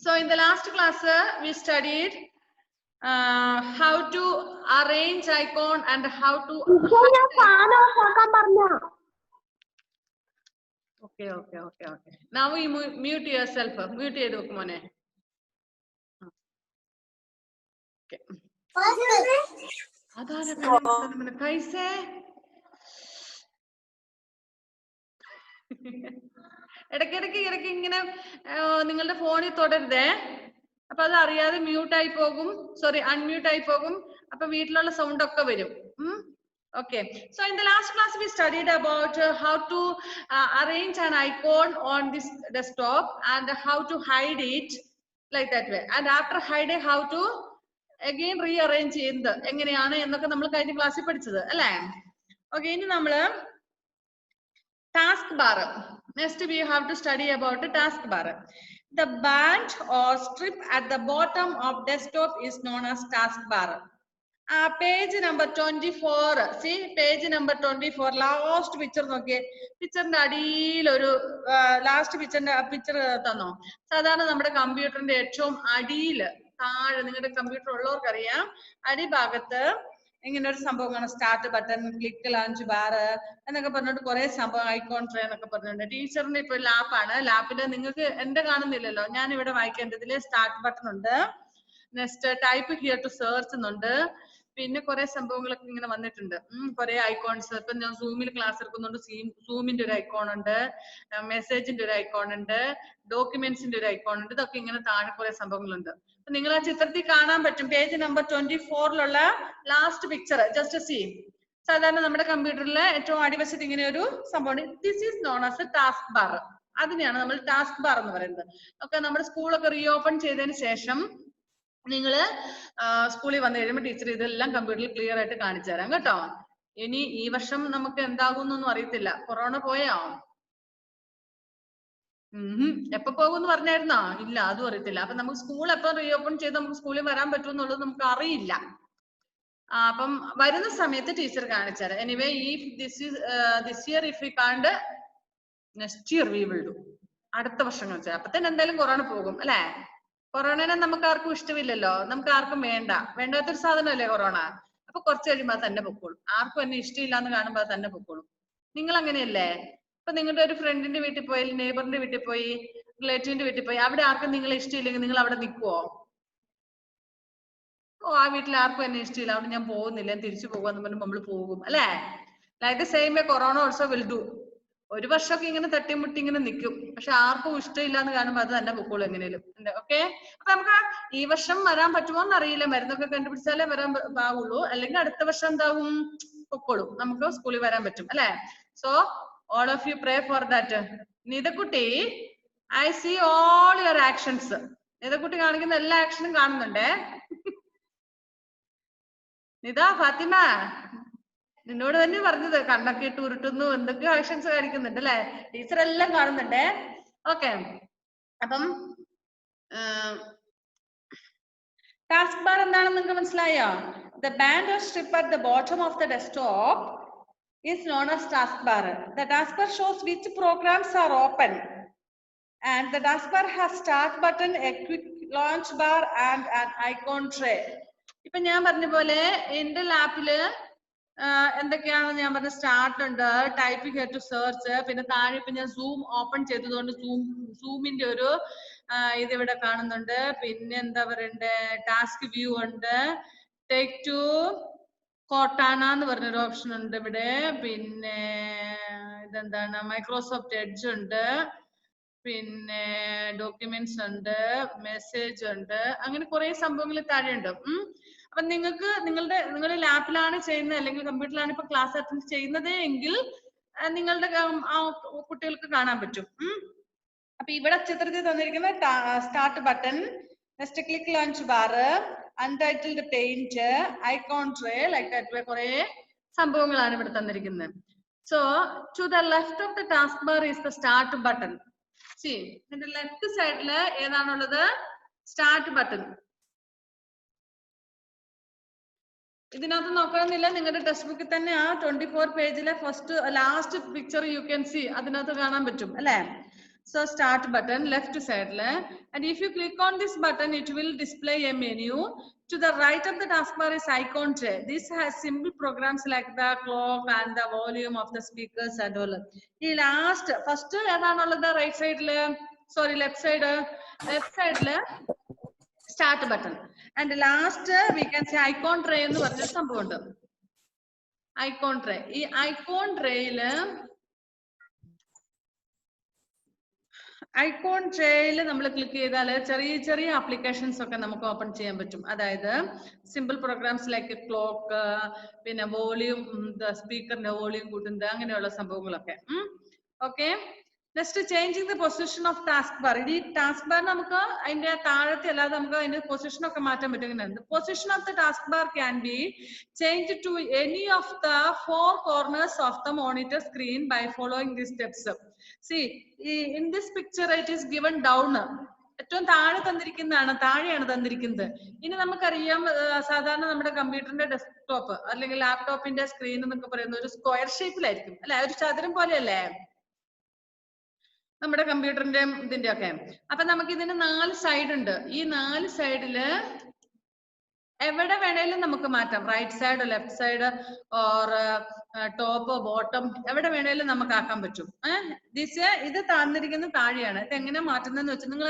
So in the last class, we studied how to arrange icon and how to. Okay. Now we mute yourself. Mute it, Mone. Okay. ഇടയ്ക്കിടയ്ക്ക് ഇങ്ങനെ നിങ്ങളുടെ ഫോണിൽ തൊടരുതേ. അപ്പൊ അത് അറിയാതെ mute ആയി പോകും, സോറി അൺമ്യൂട്ട് ആയി പോകും. അപ്പൊ വീട്ടിലുള്ള സൗണ്ട് ഒക്കെ വരും. Okay, so in the last class we studied about how to arrange an icon on this desktop and how to hide it like that way, and after hiding how to again rearrange ചെയ്യുന്നത് എങ്ങനെയാണ് എന്നൊക്കെ നമ്മൾ കഴിഞ്ഞ ക്ലാസ്സിൽ പഠിച്ചത് അല്ലേ? Okay, ഇനി നമ്മള് task bar. Next we have to study about the task bar. The band or strip at the bottom of desktop is known as task bar. Page number 24. See page number 24. Last picture നോക്കിയേ. പിക്ചറിന്റെ അടിയിൽ ഒരു last picture തന്നോ. സാധാരണ നമ്മുടെ കമ്പ്യൂട്ടറിന്റെ ഏറ്റവും അടിയിൽ താഴെ നിങ്ങളുടെ കമ്പ്യൂട്ടർ ഉള്ളവർക്ക് അറിയാം, അടിഭാഗത്ത് ഇങ്ങനെ ഒരു സംഭവം കാണാം. Start button, click launch bar എന്നൊക്കെ പറഞ്ഞിട്ട് കുറെ സംഭവം, ഐക്കോൺ ട്രേ എന്നൊക്കെ പറഞ്ഞിട്ടുണ്ട്. ടീച്ചറിന്റെ ഇപ്പൊ ലാപ്പാണ്. ലാപ്പില് നിങ്ങൾക്ക് എന്റെ കാണുന്നില്ലല്ലോ, ഞാൻ ഇവിടെ വായിക്കേണ്ടതില് സ്റ്റാർട്ട് ബട്ടൺ ഉണ്ട്. Next type here to search എന്നുണ്ട്. പിന്നെ കുറെ സംഭവങ്ങളൊക്കെ ഇങ്ങനെ വന്നിട്ടുണ്ട്. കുറെ ഐക്കോൺസ്. ഇപ്പൊ ഞാൻ സൂമിൽ ക്ലാസ് എടുക്കുന്നുണ്ട്. സൂമിന്റെ ഒരു ഐക്കോൺ ഉണ്ട്, മെസ്സേജിന്റെ ഒരു ഐക്കോൺ ഉണ്ട്, ഡോക്യുമെന്റ്സിന്റെ ഒരു ഐക്കോൺ ഉണ്ട്. ഇതൊക്കെ ഇങ്ങനെ താഴെ കുറെ സംഭവങ്ങളുണ്ട്. നിങ്ങൾ ആ ചിത്രത്തിൽ കാണാൻ പറ്റും. Page number 24 last picture just see. സാധാരണ നമ്മുടെ കമ്പ്യൂട്ടറിൽ ഏറ്റവും അടിവശത്ത് ഇങ്ങനെ ഒരു സംഭവം. This is known as a task bar. അതിനെയാണ് നമ്മൾ ടാസ്ക് ബാർ എന്ന് പറയുന്നത്. ഒക്കെ നമ്മുടെ സ്കൂളൊക്കെ റീഓപ്പൺ ചെയ്തതിന് ശേഷം നിങ്ങള് സ്കൂളിൽ വന്നു കഴിയുമ്പോൾ ടീച്ചർ ഇതെല്ലാം കമ്പ്യൂട്ടറിൽ ക്ലിയർ ആയിട്ട് കാണിച്ചു തരാം കേട്ടോ. ഇനി ഈ വർഷം നമുക്ക് എന്താകുന്നൊന്നും അറിയത്തില്ല. കൊറോണ പോയോ? എപ്പോ പോകുമെന്ന് പറഞ്ഞായിരുന്നോ? ഇല്ല, അതും അറിയത്തില്ല. അപ്പൊ നമുക്ക് സ്കൂൾ എപ്പോ റീഓപ്പൺ ചെയ്ത് നമുക്ക് സ്കൂളിൽ വരാൻ പറ്റുമെന്നുള്ളത് നമുക്ക് അറിയില്ല. അപ്പം വരുന്ന സമയത്ത് ടീച്ചർ കാണിച്ചു തരാം. Anyway this year if we കാണ്ട് next year we will do. അടുത്ത വർഷം കാണിച്ചു തരാം. അപ്പൊ തന്നെ എന്തായാലും കൊറോണ പോകും അല്ലെ? കൊറോണനെ നമുക്ക് ആർക്കും ഇഷ്ടമില്ലല്ലോ, നമുക്ക് ആർക്കും വേണ്ടാത്തൊരു സാധനമല്ലേ കൊറോണ. അപ്പൊ കുറച്ച് കഴിയുമ്പോൾ അത് തന്നെ പൊക്കോളും. ആർക്കും എന്നെ ഇഷ്ടമില്ലാന്ന് കാണുമ്പോൾ അത് തന്നെ പൊക്കോളും. നിങ്ങൾ അങ്ങനെയല്ലേ? ഇപ്പൊ നിങ്ങളുടെ ഒരു ഫ്രണ്ടിന്റെ വീട്ടിൽ പോയി, നെയ്ബറിന്റെ വീട്ടിൽ പോയി, റിലേറ്റീവിന്റെ വീട്ടിൽ പോയി, അവിടെ ആർക്കും നിങ്ങളെ ഇഷ്ടമില്ലെങ്കിൽ നിങ്ങൾ അവിടെ നിൽക്കുവോ? ആ വീട്ടിൽ ആർക്കും എന്നെ ഇഷ്ടമില്ല, അവിടെ ഞാൻ പോകുന്നില്ല, തിരിച്ചു പോകുമെന്ന് പറഞ്ഞ് നമ്മൾ പോകും അല്ലെ? Like the same way corona also will do. ഒരു വർഷമൊക്കെ ഇങ്ങനെ തട്ടിമുട്ടി ഇങ്ങനെ നിൽക്കും. പക്ഷെ ആർക്കും ഇഷ്ടമില്ല എന്ന് കാണുമ്പോൾ അത് തന്നെ പൊക്കോളും എങ്ങനെയും. ഓക്കെ, അപ്പൊ നമുക്ക് ഈ വർഷം വരാൻ പറ്റുമോ എന്ന് അറിയില്ല. മരുന്നൊക്കെ കണ്ടുപിടിച്ചാലേ വരാൻ പാവുള്ളൂ. അല്ലെങ്കിൽ അടുത്ത വർഷം എന്താവും? പൊക്കോളും, നമുക്ക് സ്കൂളിൽ വരാൻ പറ്റും അല്ലെ? So all of you pray for that. നിതക്കുട്ടി, I see all your actions. നിതക്കുട്ടി കാണിക്കുന്ന എല്ലാ ആക്ഷനും കാണുന്നുണ്ടേ. നിത, ഫാത്തിമ, നിന്നോട് തന്നെ പറഞ്ഞത് കണ്ണൊക്കെ ഇട്ട് ഉരുട്ടുന്നു, എന്തൊക്കെയോ ആക്ഷൻസ് കാണിക്കുന്നുണ്ട് അല്ലെ? ടീച്ചർ എല്ലാം കാണുന്നുണ്ടേ. ഓക്കെ, അപ്പം ടാസ്ക് ബാർ എന്താണെന്ന് നിങ്ങൾക്ക് മനസ്സിലായോ? The band or strip at the bottom of the desktop is known as taskbar. The taskbar shows which programs are open, and the taskbar has start button, a quick launch bar, and an icon tray. ഇപ്പൊ ഞാൻ പറഞ്ഞ പോലെ എന്റെ ലാപ്പില് എന്തൊക്കെയാണ് ഞാൻ പറഞ്ഞ, start ഉണ്ട്, type here to search, പിന്നെ താഴെ ഇപ്പൊ ഞാൻ സൂം ഓപ്പൺ ചെയ്തതുകൊണ്ട് സൂമിന്റെ ഒരു ഇതിവിടെ കാണുന്നുണ്ട്. പിന്നെ എന്താ പറയണ്ടേ, ടാസ്ക് വ്യൂ ഉണ്ട്, ടേക്ക് ടു കോട്ടാന എന്ന് പറഞ്ഞൊരു ഓപ്ഷൻ ഉണ്ട് ഇവിടെ. പിന്നെ ഇതെന്താണ്, മൈക്രോസോഫ്റ്റ് എഡ്ജ് ഉണ്ട്, പിന്നെ ഡോക്യുമെന്റ്സ് ഉണ്ട്, മെസ്സേജ് ഉണ്ട്, അങ്ങനെ കുറെ സംഭവങ്ങൾ താഴെ ഉണ്ട്. അപ്പൊ നിങ്ങളുടെ ലാപ്പിലാണ് ചെയ്യുന്നത് അല്ലെങ്കിൽ കമ്പ്യൂട്ടറിലാണ് ഇപ്പൊ ക്ലാസ് അറ്റൻഡ് ചെയ്യുന്നത് എങ്കിൽ നിങ്ങളുടെ കുട്ടികൾക്ക് കാണാൻ പറ്റും. അപ്പൊ ഇവിടെ ചിത്രത്തിൽ തന്നിരിക്കുന്ന start button, next click launch bar, untitled paint, icon tray, like that way കുറെ സംഭവങ്ങളാണ് ഇവിടെ തന്നിരിക്കുന്നത്. So to the left of the task bar is the start button. See, ഇതിന്റെ ലെഫ്റ്റ് സൈഡില് ഏതാണുള്ളത്? Start button. ഇതിനകത്ത് നോക്കണമെന്നില്ല, നിങ്ങളുടെ ടെക്സ്റ്റ് ബുക്കിൽ തന്നെ ആ 24 പേജിലെ first last picture you can see, അതിനകത്ത് കാണാൻ പറ്റും അല്ലെ? So start button left side, and if you click on this button, it will display a menu. To the right of the taskbar is icon tray. This has simple programs like the clock and the volume of the speakers and all. The last first the right side, sorry, left side start button, and last we can say icon tray ennu parnja sambhavam undu. Icon tray, ee icon tray icon tray നമ്മൾ click ചെയ്താൽ ചെറിയ ചെറിയ applications ഒക്കെ നമുക്ക് open ചെയ്യാൻ പറ്റും. അതായത് simple programs like clock, പിന്നെ വോളിയം, സ്പീക്കറിന്റെ വോളിയം കൂട്ടുന്നത്, അങ്ങനെയുള്ള സംഭവങ്ങളൊക്കെ. Okay, next changing the position of task bar. ഈ ടാസ്ക് ബാർ നമുക്ക് അതിന്റെ താഴത്തെ അല്ലാതെ നമുക്ക് അതിന്റെ പൊസിഷൻ ഒക്കെ മാറ്റാൻ പറ്റും. Position of the task bar can be change to any of the 4 corners of the monitor screen by following these steps. See, in this picture it is given down. ഏറ്റവും താഴെ തന്നിരിക്കുന്നതാണ്, താഴെയാണ് തന്നിരിക്കുന്നത്. ഇനി നമുക്കറിയാം, സാധാരണ നമ്മുടെ കമ്പ്യൂട്ടറിന്റെ ഡെസ്ക്ടോപ്പ് അല്ലെങ്കിൽ ലാപ്ടോപ്പിന്റെ സ്ക്രീൻ എന്നൊക്കെ പറയുന്നത് ഒരു സ്ക്വയർ ഷേപ്പിലായിരിക്കും അല്ലെ, ഒരു ചതുരം പോലെയല്ലേ നമ്മുടെ കമ്പ്യൂട്ടറിന്റെ ഇതിന്റെ ഒക്കെ. അപ്പൊ നമുക്ക് ഇതിന് 4 സൈഡ് ഉണ്ട്. ഈ 4 സൈഡില് എവിടെ വേണേലും നമുക്ക് മാറ്റാം. Right side, left side, or top, bottom, എവിടെ വേണേലും നമുക്ക് ആക്കാൻ പറ്റും. ഇത് തന്നിരിക്കുന്ന താഴെയാണ്. ഇത് എങ്ങനെ മാറ്റുന്നതെന്ന് വെച്ചാൽ നിങ്ങൾ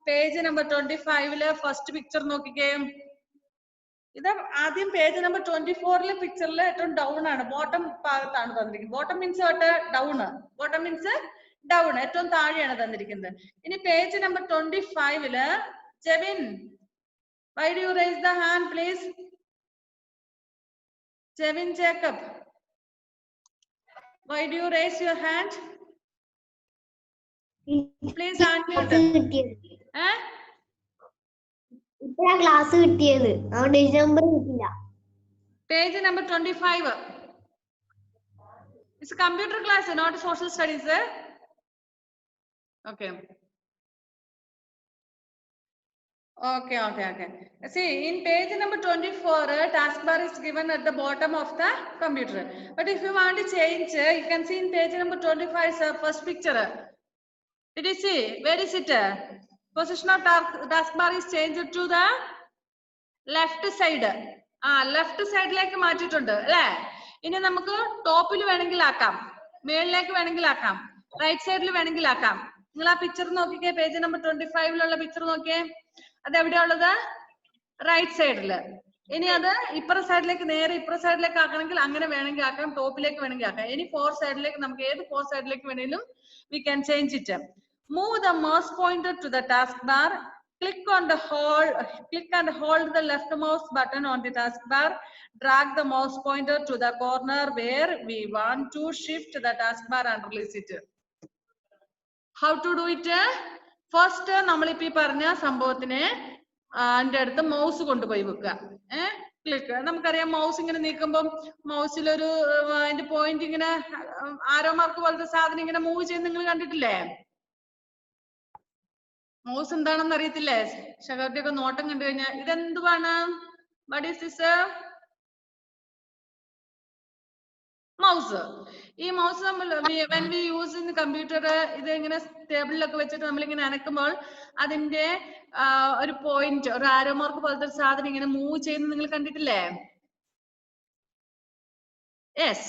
പേജ് നമ്പർ 25 ഫസ്റ്റ് പിക്ചർ നോക്കിക്കേ. ഇത് ആദ്യം പേജ് നമ്പർ 24 പിക്ചറിൽ ഏറ്റവും ഡൗൺ ആണ്, ബോട്ടം ഭാഗത്താണ് തന്നിരിക്കുന്നത്. Bottom means down, bottom means down, ഏറ്റവും താഴെയാണ് തന്നിരിക്കുന്നത്. ഇനി page number 25 Jevin, why do you raise the hand please? Jevin Jacob, why do you raise your hand? Please unmute. ഇപ്പഴാ ക്ലാസ് കിട്ടിയത്, അതുകൊണ്ട് നമ്പർ കിട്ടില്ല. Page number 25. It's a computer class, not social studies. Okay. Okay. See, in page number 24, taskbar is given at the bottom of the computer. But if you want to change, you can see in page number 25, first picture. Did you see? Where is it? Position of taskbar is changed to the left side. Left സൈഡിലേക്ക് മാറ്റിയിട്ടുണ്ട് അല്ലേ. ഇനി നമുക്ക് ടോപ്പിൽ വേണമെങ്കിൽ ആക്കാം, മേളിലേക്ക് വേണമെങ്കിൽ ആക്കാം, റൈറ്റ് സൈഡിൽ വേണമെങ്കിൽ ആക്കാം. നിങ്ങൾ ആ പിക്ചർ നോക്കിക്കേ, പേജ് നമ്പർ 25 പിക്ചർ നോക്കിയേ. അത് എവിടെയാ ഉള്ളത്? റൈറ്റ് സൈഡില്. ഇനി അത് ഇപ്പുറ സൈഡിലേക്ക്, നേരെ ഇപ്പുറ സൈഡിലേക്ക് ആക്കണമെങ്കിൽ അങ്ങനെ വേണമെങ്കിൽ ആക്കാം, ടോപ്പിലേക്ക് വേണമെങ്കിൽ ആക്കാം. ഇനി 4 സൈഡിലേക്ക്, നമുക്ക് ഏത് 4 സൈഡിലേക്ക് വേണമെങ്കിലും we can change it. Move the mouse pointer to the taskbar. Click and hold the left mouse button on the taskbar. Drag the mouse pointer to the corner where we want to shift the taskbar and release it. How to do it? First, നമ്മളിപ്പോ ഈ പറഞ്ഞ സംഭവത്തിനെ അതിന്റെ അടുത്ത് mouse കൊണ്ടുപോയി വെക്കുക. Click, നമുക്കറിയാം mouse ഇങ്ങനെ നീക്കുമ്പോൾ മൗസിലൊരു അതിന്റെ പോയിന്റ് ഇങ്ങനെ ആരോ മാർക്ക് പോലത്തെ സാധനം ഇങ്ങനെ മൂവ് ചെയ്യുന്ന നിങ്ങൾ കണ്ടിട്ടില്ലേ? മൗസ് എന്താണെന്ന് അറിയത്തില്ലേ? ശകരുടെ ഒക്കെ നോട്ടം കണ്ടു കഴിഞ്ഞാൽ ഇതെന്തുവാണ്? What is this? മൗസ്. ഈ മൗസ് നമ്മൾ when we use in the computer, ഇത് ഇങ്ങനെ ടേബിളിലൊക്കെ വെച്ചിട്ട് നമ്മളിങ്ങനെ അനക്കുമ്പോൾ അതിന്റെ ഒരു പോയിന്റ്, ഒരു ആരോ മാർക്ക് പോലത്തെ ഒരു സാധനം ഇങ്ങനെ മൂവ് ചെയ്യുന്നത് നിങ്ങൾ കണ്ടിട്ടില്ലേ? Yes,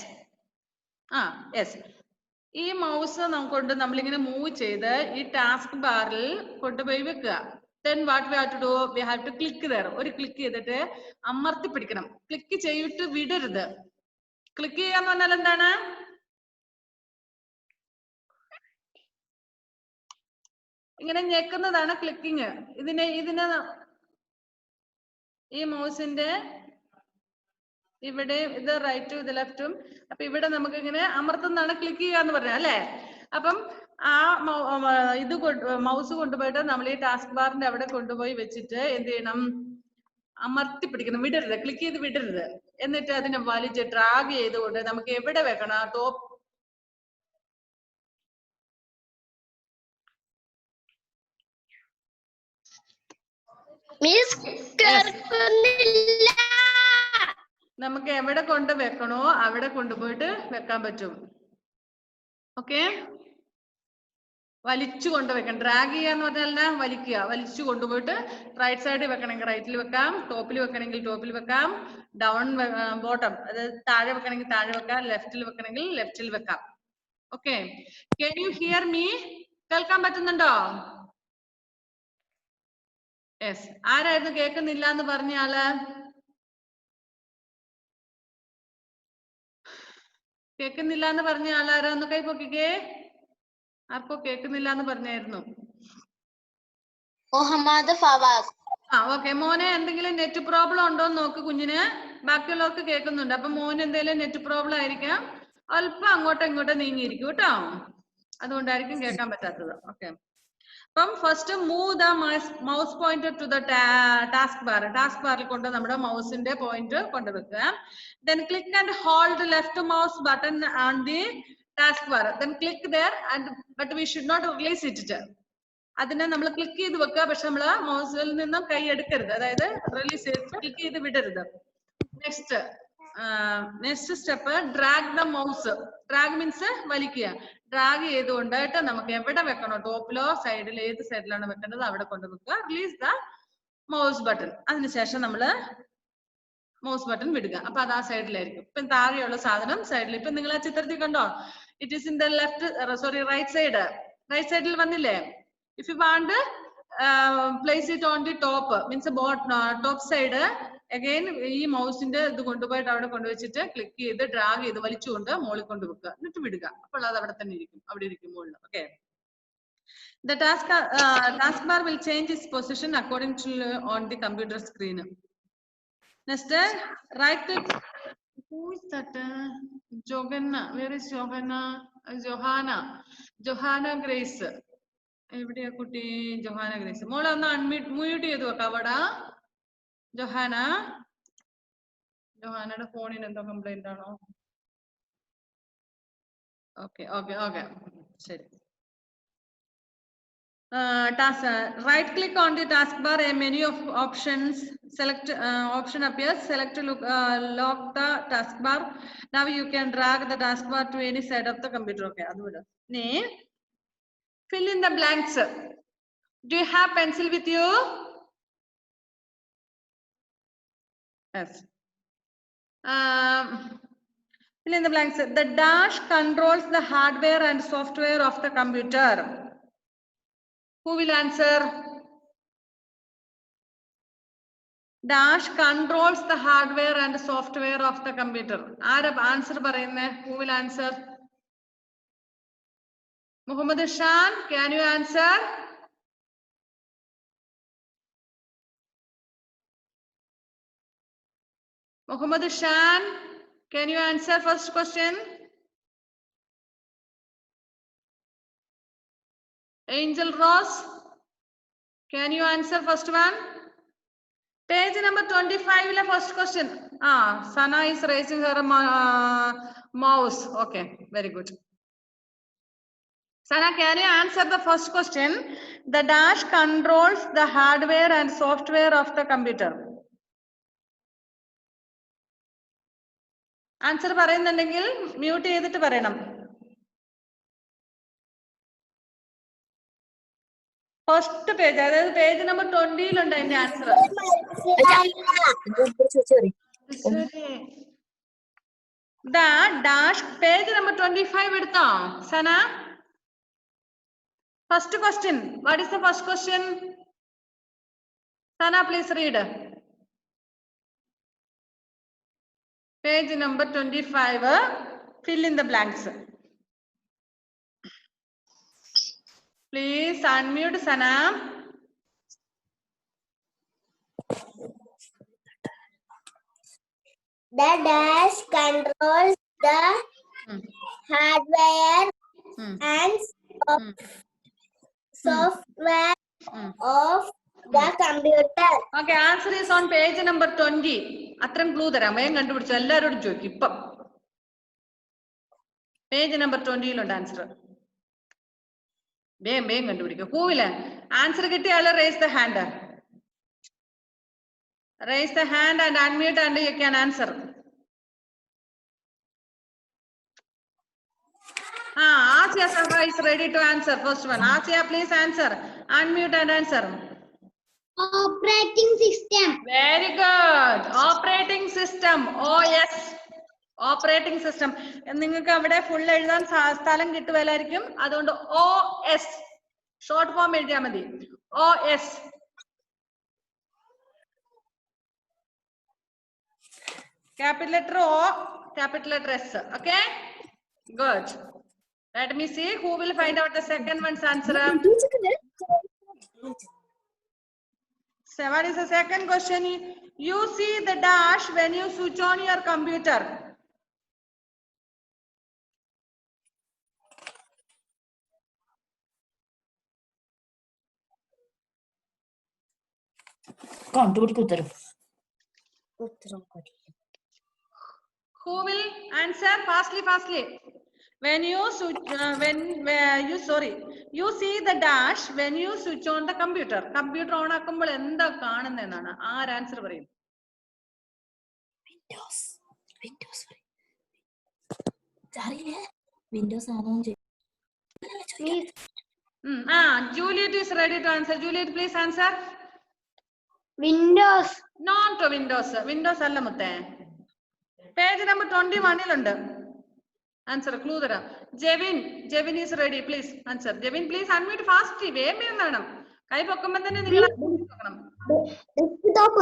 yes. ഈ മൗസ് കൊണ്ട് നമ്മളിങ്ങനെ മൂവ് ചെയ്ത് ഈ ടാസ്ക് ബാറിൽ കൊണ്ടുപോയി വെക്കുക. Then what we have to do? We have to click there. ഒരു ക്ലിക്ക് ചെയ്തിട്ട് അമർത്തി പിടിക്കണം. ക്ലിക്ക് ചെയ്തിട്ട് വിടരുത്. ക്ലിക്ക് ചെയ്യാന്ന് പറഞ്ഞാൽ എന്താണ്? ഇങ്ങനെ ഞെക്കുന്നതാണ് ക്ലിക്കിങ്. ഇതിനെ ഈ മൗസിന്റെ ഇവിടെ ഇത് റൈറ്റും ഇത് ലെഫ്റ്റും, അപ്പൊ ഇവിടെ നമുക്ക് ഇങ്ങനെ അമർത്തുന്നതാണ് ക്ലിക്ക് ചെയ്യാന്ന് പറഞ്ഞ അല്ലെ. അപ്പം ആ ഇത് മൗസ് കൊണ്ടുപോയിട്ട് നമ്മൾ ഈ ടാസ്ക് ബാറിന്റെ അവിടെ കൊണ്ടുപോയി വെച്ചിട്ട് എന്ത് ചെയ്യണം? അമർത്തി പിടിക്കണം, വിടരുത്, ക്ലിക്ക് ചെയ്ത് വിടരുത്. എന്നിട്ട് അതിനെ വലിച്ച് ഡ്രാഗ് ചെയ്തുകൊണ്ട് നമുക്ക് എവിടെ വെക്കണം? ടോപ്പ്. നമുക്ക് എവിടെ കൊണ്ട് വെക്കണോ അവിടെ കൊണ്ടുപോയിട്ട് വെക്കാൻ പറ്റും. ഓക്കെ. വലിച്ചു കൊണ്ടുവെക്കണം. ഡ്രാഗ് ചെയ്യാന്ന് പറഞ്ഞാൽ വലിക്കുക. വലിച്ചു കൊണ്ടുപോയിട്ട് റൈറ്റ് സൈഡിൽ വെക്കണമെങ്കിൽ റൈറ്റിൽ വെക്കാം, ടോപ്പിൽ വെക്കണമെങ്കിൽ ടോപ്പിൽ വെക്കാം, ഡൗൺ ബോട്ടം അതായത് താഴെ വെക്കണമെങ്കിൽ താഴെ വെക്കാം, ലെഫ്റ്റിൽ വെക്കണമെങ്കിൽ ലെഫ്റ്റിൽ വെക്കാം. Okay, can you here me? കേൾക്കാൻ പറ്റുന്നുണ്ടോ? യെസ്. ആരായിരുന്നു കേൾക്കുന്നില്ല എന്ന് പറഞ്ഞ ആള്? കേൾക്കുന്നില്ല എന്ന് പറഞ്ഞ ആളാരോ? ഒന്ന് കൈ പൊക്കിക്കേ. ആർക്കോ കേൾക്കുന്നില്ല എന്ന് പറഞ്ഞായിരുന്നു. മുഹമ്മദ് ഫവാസ്. ഓക്കെ. മോനെ എന്തെങ്കിലും നെറ്റ് പ്രോബ്ലം ഉണ്ടോ എന്ന് നോക്ക് കുഞ്ഞിന്. ബാക്കിയുള്ളവർക്ക് കേൾക്കുന്നുണ്ട്. അപ്പൊ മോന് എന്തെങ്കിലും നെറ്റ് പ്രോബ്ലം ആയിരിക്കാം. അല്പം അങ്ങോട്ടും ഇങ്ങോട്ടും നീങ്ങിയിരിക്കും കേട്ടോ. അതുകൊണ്ടായിരിക്കും കേൾക്കാൻ പറ്റാത്തത്. ഓക്കെ. അപ്പം first move the mouse pointer to the task bar. Task ബാറിൽ കൊണ്ട് നമ്മുടെ മൗസിന്റെ പോയിന്റ് കൊണ്ടുവെക്കുക. Then click and hold the left mouse button on the taskbar. Then click there but we should not release it. അതിനെ നമ്മൾ click ചെയ്ത് വെക്കുക. പക്ഷെ നമ്മൾ മൗസിൽ നിന്നും കൈ എടുക്കരുത്. അതായത് റിലീസ് ചെയ്ത് ക്ലിക്ക് ചെയ്ത് വിടരുത്. Next step drag the mouse. Drag means വലിക്കുക. ഡ്രാഗ് ചെയ്തുകൊണ്ടായിട്ട് നമുക്ക് എവിടെ വെക്കണോ, ടോപ്പിലോ സൈഡിൽ, ഏത് സൈഡിലാണ് വെക്കേണ്ടത് അവിടെ കൊണ്ട് വെക്കുക. Release the mouse button. അതിനുശേഷം നമ്മള് മൗസ് ബട്ടൺ വിടുക. അപ്പൊ അത് ആ സൈഡിലായിരിക്കും. ഇപ്പം താഴെയുള്ള സാധനം സൈഡിൽ. ഇപ്പൊ നിങ്ങൾ ആ ചിത്രത്തിൽ കണ്ടോ? It is in the right side. Right സൈഡിൽ വന്നില്ലേ? If you want to place it on the top, means top side, again ഈ മൗസിന്റെ ഇത് കൊണ്ടുപോയിട്ട് അവിടെ കൊണ്ടുവച്ചിട്ട് ക്ലിക്ക് ചെയ്ത് ഡ്രാഗ് ചെയ്ത് വലിച്ചുകൊണ്ട് മുകളിൽ കൊണ്ടുവെക്കുക. എന്നിട്ട് വിടുക. അപ്പോൾ അത് അവിടെ തന്നെ ഇരിക്കും. അവിടെ ഇരിക്കും മുകളിൽ. Okay. The taskbar will change its position according to on the computer screen. Next, right click. Who is that? Johanna. Where is Johanna? Johanna Grace. എവിടെയാ കുട്ടി? Johanna grace. മോളെ ഒന്ന് മ്യൂട്ട് ചെയ്ത് വെക്കാം അവിടെ. ജൊഹാനയുടെ ഫോണിന് എന്തോ കംപ്ലൈന്റ് ആണോ? ഓക്കെ ഓക്കെ ഓക്കെ, ശരി. Right click on the taskbar. A menu of options. Select option appears. Select lock the taskbar. Now you can drag the taskbar to any side of the computer. Okay, adu vidu. Fill in the blanks. Do you have pencil with you? Yes. Fill in the blanks. The dash controls the hardware and software of the computer. Who will answer? Dash controls the hardware and software of the computer. Aara answer parayunne? Who will answer? Muhammad Shan, can you answer? Muhammad Shan, can you answer first question? Angel Ross, can you answer first one? Page number 25, first question. Sana is raising her mouse. Okay, very good. Sana, can you answer the first question? The dash controls the hardware and software of the computer. Answer പറയുന്നുണ്ടെങ്കിൽ mute ചെയ്തിട്ട് പറയണം. First page, അതായത് page number 20 അതിന്റെ answer. Dash page number 25 എടുത്തോ സന? First question. What is the first question? Sana, please read. Page number 25. Fill in the blanks. Please unmute Sana. The dash controls the hardware and software of the computer. Okay, answer is on page number 20. അത്രയും clue തരാം, വേഗം കണ്ടുപിടിച്ചു. എല്ലാവരോടും ചോദിക്കും ഇപ്പം. Page number 20 answer. വേഗം കണ്ടുപിടിക്കും. ഹൂവില്ല ആൻസർ കിട്ടിയ ആള് raise the hand. Raise the hand and unmute and you can answer. Asya Safa is ready to answer. First one. Asya, please answer. Unmute and answer. Operating system. Very good. Operating system. OS. Operating system. നിങ്ങൾക്ക് അവിടെ full എഴുതാൻ സ്ഥലം കിട്ടുവല്ലായിരിക്കും. അതുകൊണ്ട് OS. Short form എഴുതിയാൽ മതി. OS. Capital letter O, capital letter S. Okay? Good. Let me see who will find out the second one's answer. So what is the second question? You see the dash when you switch on your computer. Who will answer fastly? When you switch, you see the dash when you switch on the computer. Computer on ആക്കുമ്പോൾ എന്താ കാണുന്നതെന്നാണ്. ആര് answer പറയും? Windows ആണോ? Juliet is ready to answer. Juliet, please answer. Windows. Not Windows. Windows അല്ല മുത്തേ. Page number 21 ലുണ്ട്. Answer clue തരാം. Jevin is ready. Please answer. Jevin, please unmute fast. വേഗം വേണം. കൈ പൊക്കുമ്പോൾ തന്നെ നിങ്ങൾ നോക്കണം. Desktop.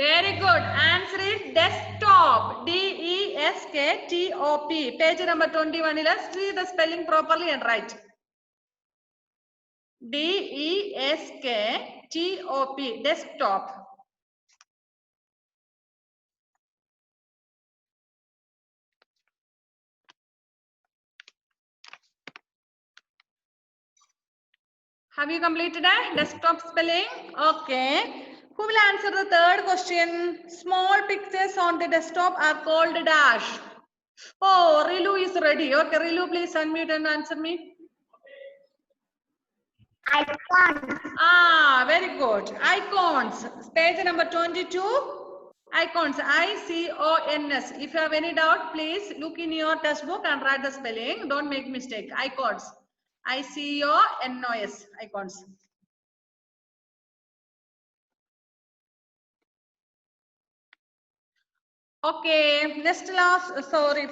Very good. Answer is desktop. DESKTOP. Page number 21 ൽ see the spelling properly and write. DESKTOP. Desktop. Have you completed a desktop spelling? Okay. Who will answer the third question? Small pictures on the desktop are called dash. Oh, Rilu is ready. Okay, Rilu, please unmute and answer me. Icons. Very good. Icons. Page number 22. Icons. ICONS. If you have any doubt, please look in your textbook and write the spelling. Don't make mistake. Icons. ICONOS. Icons. Okay,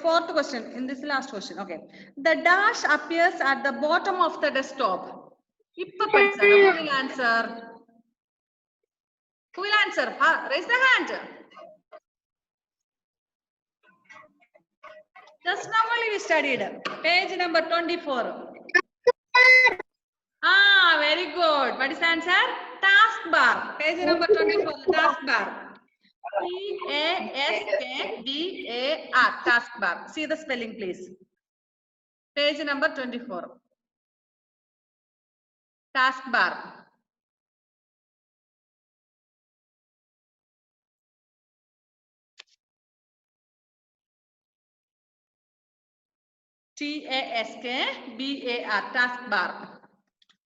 fourth question. In this last question, okay. The dash appears at the bottom of the desktop. Who will answer? Who will answer? Raise the hand. Just now only we studied. Page number 24. Very good. What is the answer? Taskbar. Page number 24. Taskbar. TASKBAR. Taskbar. See the spelling, please. Page number 24. Taskbar. TASKBAR. Taskbar.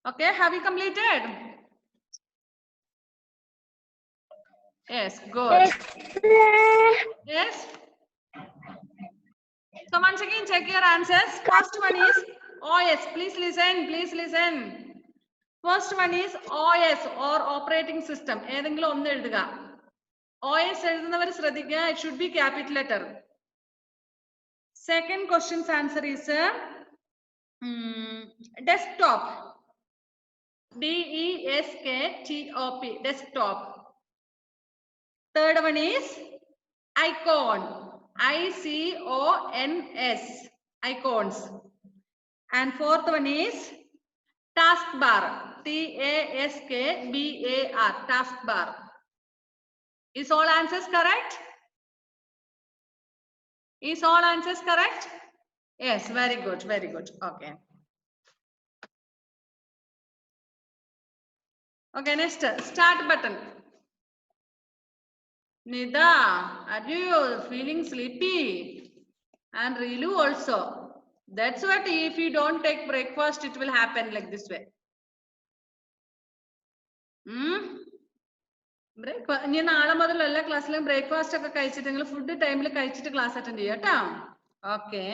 Okay, have you completed? Yes, good. Yes. So once again, check your answers. First one is OS. Please listen. Please listen. First one is OS or operating system. ഏതെങ്കിലും ഒന്ന് എഴുതുക. OS എഴുതുന്നവർ ശ്രദ്ധിക്കുക. It should be capital letter. Second question's answer is desktop. DESKTOP. Desktop. Third one is icon. ICONS. Icons. And fourth one is taskbar. TASKBAR. Taskbar. Is all answers correct? Is all answers correct? Yes, very good, very good. Okay. Okay, next, start button. Nida, are you feeling sleepy? And Rilu also. That's what, if you don't take breakfast, it will happen like this way. ഇനി നാളെ മുതൽ എല്ലാ ക്ലാസ്സിലും breakfast ഒക്കെ കഴിച്ചിട്ട് നിങ്ങൾ food ടൈമിൽ കഴിച്ചിട്ട് ക്ലാസ് അറ്റൻഡ് ചെയ്യാം കേട്ടോ. Okay.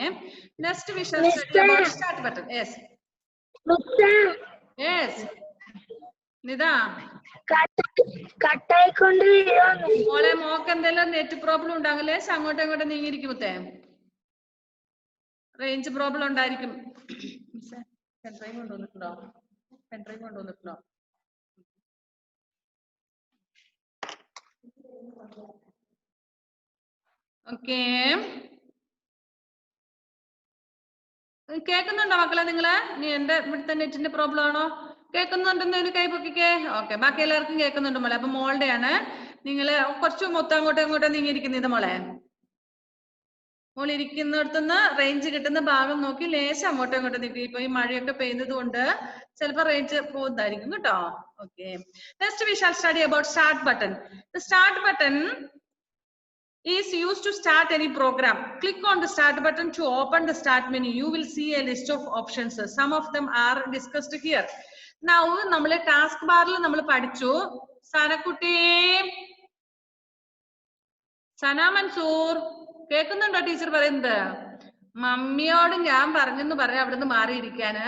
Next we shall study about start button. Yes. Yes. Nida. കട്ടായിക്കൊണ്ട് മോളെ മോക്ക് എന്തെല്ലാം നെറ്റ് പ്രോബ്ലം ഉണ്ടാകല്ലേ അങ്ങോട്ടും ഇങ്ങോട്ടും നീങ്ങിയിരിക്കുമത്തെ റേഞ്ച് പ്രോബ്ലം ഉണ്ടായിരിക്കും. പെൻഡ്രൈവ് കൊണ്ടുവന്നിട്ടുണ്ടോ? പെൻഡ്രൈവ് കൊണ്ടുവന്നിട്ടുണ്ടോ? ഓക്കേ, കേൾക്കുന്നുണ്ടോ മക്കളെ നിങ്ങള്? നീ എന്റെ ഇവിടുത്തെ നെറ്റിന്റെ പ്രോബ്ലം ആണോ? കേൾക്കുന്നുണ്ടെന്ന് ഒരു കൈ പൊക്കിക്കേ. ഓക്കെ, ബാക്കി എല്ലാവർക്കും കേൾക്കുന്നുണ്ട് മോളെ. അപ്പൊ മോളുടെ ആണ്. നിങ്ങള് കുറച്ച് മൊത്തം അങ്ങോട്ടും ഇങ്ങോട്ടും നീങ്ങിയിരിക്കുന്നത് മോളെ. മോൾ ഇരിക്കുന്നിടത്തുനിന്ന് റേഞ്ച് കിട്ടുന്ന ഭാഗം നോക്കി ലേശം അങ്ങോട്ടും ഇങ്ങോട്ടും നീക്കി. ഇപ്പൊ ഈ മഴയൊക്കെ പെയ്യുന്നത് കൊണ്ട് ചിലപ്പോൾ റേഞ്ച് പോകുന്നതായിരിക്കും കേട്ടോ. Okay, next we shall study about start button. The start button is used to start any program. Click on the start button to open the start menu. You will see a list of options. Some of them are discussed here. Now നമ്മളെ task ബാറിൽ നമ്മൾ പഠിച്ചു. സനക്കുട്ടി, സന മൻസൂർ, കേൾക്കുന്നുണ്ടോ teacher പറയുന്നത്? മമ്മിയോട് ഞാൻ പറഞ്ഞെന്ന് പറയാം അവിടുന്ന് മാറിയിരിക്കാന്.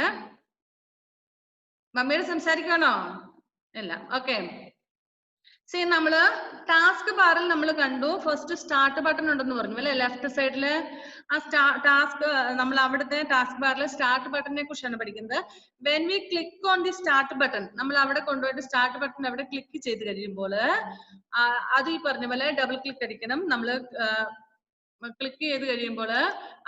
മമ്മിയോട് സംസാരിക്കണോ? ഇല്ല. ഓക്കെ, സി നമ്മള് ടാസ്ക് ബാറിൽ നമ്മൾ കണ്ടു ഫസ്റ്റ് സ്റ്റാർട്ട് ബട്ടൺ ഉണ്ടെന്ന് പറഞ്ഞു അല്ലെ, ലെഫ്റ്റ് സൈഡില്. ആ ടാസ്ക് നമ്മൾ അവിടുത്തെ ടാസ്ക് ബാറിൽ സ്റ്റാർട്ട് ബട്ടണിനെ കുറിച്ചാണ് പഠിക്കുന്നത്. When we click on the start button, നമ്മൾ അവിടെ കൊണ്ടുപോയിട്ട് സ്റ്റാർട്ട് ബട്ടൺ അവിടെ ക്ലിക്ക് ചെയ്ത് കഴിയുമ്പോൾ അത് ഈ പറഞ്ഞ പോലെ ഡബിൾ ക്ലിക്ക് അടിക്കണം. നമ്മൾ ക്ലിക്ക് ചെയ്ത് കഴിയുമ്പോൾ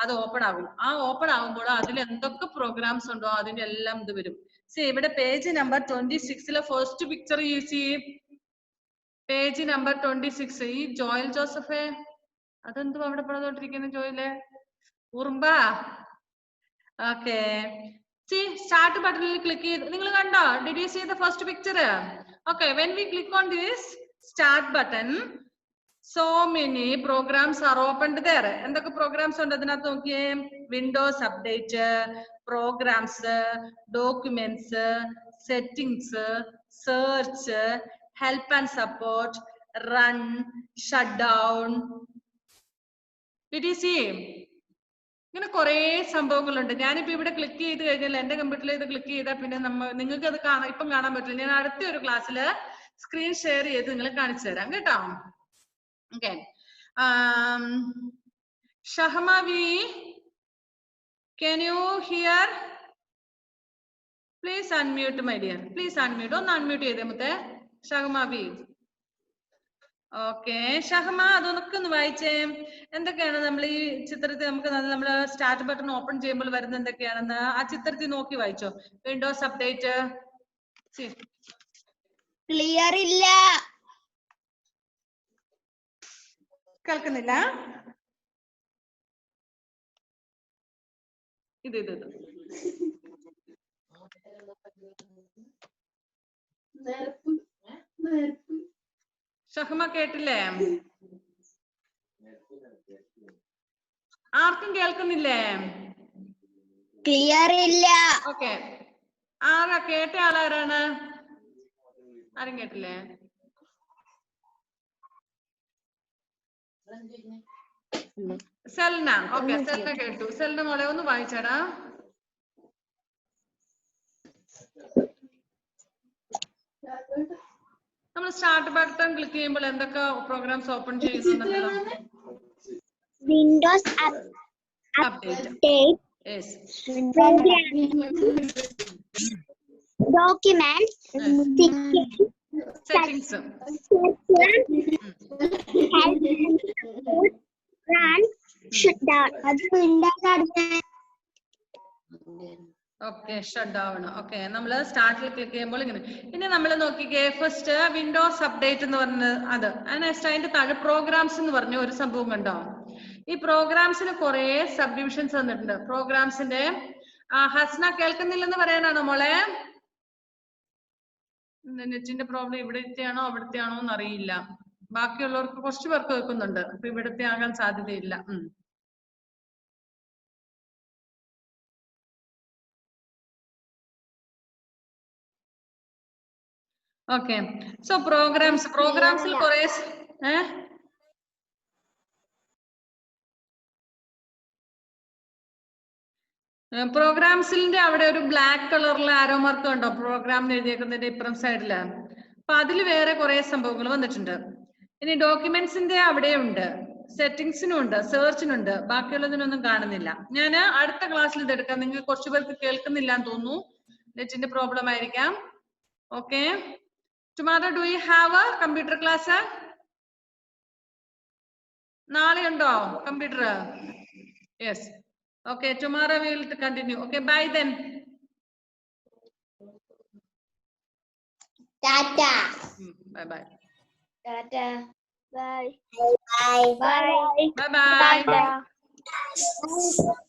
അത് ഓപ്പൺ ആകും. ആ ഓപ്പൺ ആകുമ്പോൾ അതിൽ എന്തൊക്കെ പ്രോഗ്രാംസ് ഉണ്ടോ അതിന്റെ എല്ലാം ഇത് വരും. സി ഇവിടെ page number 26 first picture use ചെയ്യും. Page number 26. ഈ ജോയൽ ജോസഫേ, അതെന്തും അവിടെ പടത്തോട്ടിരിക്കുന്ന ജോയിലെ ഉറുമ്പാ. ഓക്കെ, സി സ്റ്റാർട്ട് ബട്ടണിൽ ക്ലിക്ക് ചെയ്ത് നിങ്ങൾ കണ്ടോ? Did you see the first picture? Okay, when we click on this start button so many programs are opened there. എന്തൊക്കെ പ്രോഗ്രാംസ് ഉണ്ട് അതിനകത്ത് നോക്കിയേ? Windows update, programs, documents, settings, search, help and support, run, shut down. Did you see? ഇങ്ങനെ കുറെ സംഭവങ്ങളുണ്ട്. ഞാനിപ്പോ ഇവിടെ click ചെയ്ത് കഴിഞ്ഞാൽ എന്റെ കമ്പ്യൂട്ടറിൽ ഇത് ക്ലിക്ക് ചെയ്താൽ പിന്നെ നിങ്ങൾക്ക് അത് ഇപ്പം കാണാൻ പറ്റില്ല. ഞാൻ അടുത്ത ഒരു ക്ലാസ്സിൽ സ്ക്രീൻ ഷെയർ ചെയ്ത് നിങ്ങളെ കാണിച്ചു തരാം കേട്ടോ. Okay, Shahmavi, can you hear? Please unmute my dear. Please unmute. ഒന്ന് unmute ചെയ്തേ മുത്തേ. ഷഹ്മാവി. ഓക്കെ, ഷഹ്മ അതൊക്കെ ഒന്ന് വായിച്ചേ. എന്തൊക്കെയാണ് നമ്മൾ ഈ ചിത്രത്തിൽ നമുക്ക് നമ്മൾ സ്റ്റാർട്ട് ബട്ടൺ ഓപ്പൺ ചെയ്യുമ്പോൾ വരുന്ന എന്തൊക്കെയാണെന്ന് ആ ചിത്രത്തിൽ നോക്കി വായിച്ചോ. വിൻഡോസ് അപ്ഡേറ്റ് ക്ലിയർ ഇല്ല, കേൾക്കുന്നില്ല. ഇത് ഷഹ്മ കേട്ടില്ലേ? ആർക്കും കേൾക്കുന്നില്ലേ? ക്ലിയർ ഇല്ല. ഓക്കെ, ആരാ കേട്ട ആളാരാണ്? ആരും കേട്ടില്ലേ? സെൽന. ഓക്കെ, സെൽന കേട്ടു. സെൽന മോളെ ഒന്ന് വായിച്ചടാ. നമ്മൾ സ്റ്റാർട്ട് ബട്ടൺ ക്ലിക്ക് ചെയ്യുമ്പോൾ എന്തൊക്കെ പ്രോഗ്രാംസ് ഓപ്പൺ ചെയ്യുന്നുണ്ടല്ലോ? Windows update, documents, settings, run, shut down. അത് Windows okay, shut down. Okay, നമ്മൾ സ്റ്റാർട്ടിൽ ക്ലിക്ക് ചെയ്യുമ്പോൾ ഇങ്ങനെ. ഇനി നമ്മൾ നോക്കിക്കേ, ഫസ്റ്റ് വിൻഡോസ് അപ്ഡേറ്റ് എന്ന് പറഞ്ഞത് അത്. നെക്സ്റ്റ് അതിന്റെ താഴെ പ്രോഗ്രാംസ് എന്ന് പറഞ്ഞ ഒരു സംഭവം കണ്ടോ? ഈ പ്രോഗ്രാംസിന് കുറെ സബ് ഡിവിഷൻസ് വന്നിട്ടുണ്ട്. പ്രോഗ്രാംസിന്റെ ഹസ്ന കേൾക്കുന്നില്ലെന്ന് പറയാനാണോ മോളെ? നെറ്റിന്റെ പ്രോബ്ലം ഇവിടുത്തെ ആണോ അവിടുത്തെ ആണോ എന്ന് അറിയില്ല. ബാക്കിയുള്ളവർക്ക് കുറച്ച് പേർക്ക് കേൾക്കുന്നുണ്ട്. അപ്പൊ ഇവിടുത്തെ ആകാൻ സാധ്യതയില്ല. ഓക്കെ, സോ പ്രോഗ്രാംസിൽ കുറെ പ്രോഗ്രാംസിന്റെ അവിടെ ഒരു ബ്ലാക്ക് കളറിലെ ആരോ മാർക്ക് ഉണ്ടോ പ്രോഗ്രാം എഴുതിയേക്കുന്നതിന്റെ ഇപ്പുറം സൈഡില്? അപ്പൊ അതിൽ വേറെ കുറെ സംഭവങ്ങൾ വന്നിട്ടുണ്ട്. ഇനി ഡോക്യുമെന്റ്സിന്റെ അവിടെ ഉണ്ട്, സെറ്റിംഗ്സിനും ഉണ്ട്, സെർച്ചിനുണ്ട്, ബാക്കിയുള്ളതിനൊന്നും കാണുന്നില്ല. ഞാൻ അടുത്ത ക്ലാസ്സിൽ ഇത് എടുക്കാം. നിങ്ങൾ കുറച്ചു പേർക്ക് കേൾക്കുന്നില്ല എന്ന് തോന്നുന്നു, നെറ്റിന്റെ പ്രോബ്ലം ആയിരിക്കാം. Okay, tomorrow do you have A computer class? നാളെ ഉണ്ടോ computer? Yes. Okay, tomorrow we will continue. Okay, bye then. Tata. Bye bye. Tata. Bye. Bye. Bye. Bye bye. Bye.